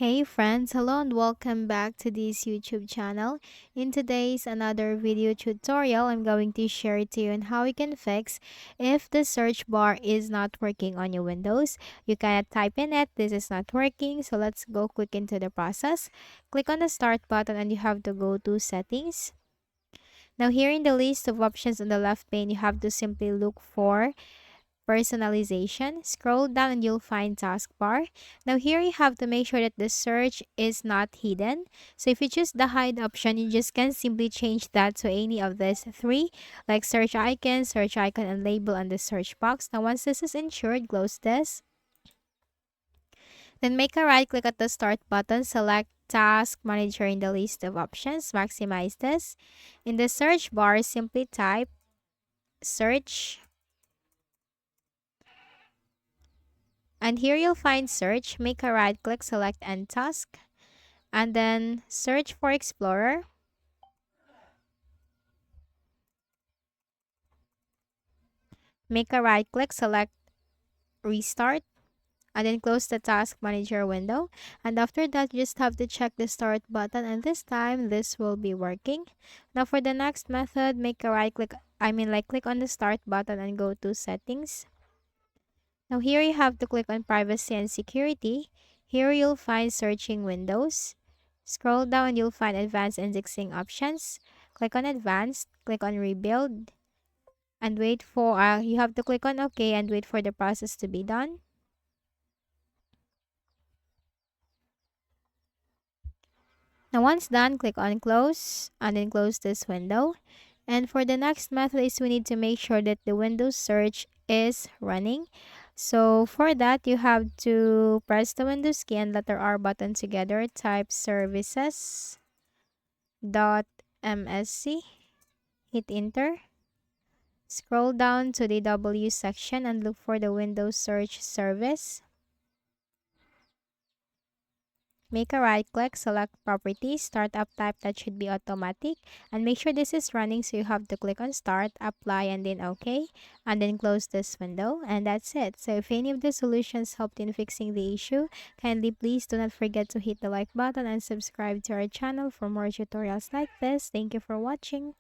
Hey friends, hello and welcome back to this YouTube channel. In today's another video tutorial, I'm going to share to you on how you can fix if the search bar is not working on your Windows. You cannot type in it, this is not working, so let's go quick into the process. Click on the start button and you have to go to settings. Now here in the list of options on the left pane, you have to simply look for personalization. Scroll down and you'll find taskbar. Now here you have to make sure that the search is not hidden. So if you choose the hide option, you just can simply change that to any of these three, like search icon, and label on the search box. Now once this is ensured, close this. Then make a right click at the start button, select Task Manager in the list of options, maximize this. In the search bar, simply type search. And here you'll find search. Make a right click, select end task, and then search for Explorer. Make a right click, select restart, and then close the task manager window. And after that, you just have to check the start button, and this time this will be working. Now for the next method, make a right click, click on the start button and go to settings. Now here you have to click on privacy and security. Here you'll find searching windows. Scroll down, you'll find advanced indexing options. Click on advanced, click on rebuild, and wait for, you have to click on OK and wait for the process to be done. Now once done, click on close and then close this window. And for the next method is we need to make sure that the Windows search is running. So for that, you have to press the Windows key and letter R button together. Type services.msc. Hit enter. Scroll down to the W section and look for the Windows Search Service. Make a right click, select Properties, Startup Type, that should be automatic, and make sure this is running, so you have to click on Start, Apply, and then OK, and then close this window, and that's it. So if any of the solutions helped in fixing the issue, kindly please do not forget to hit the like button and subscribe to our channel for more tutorials like this. Thank you for watching.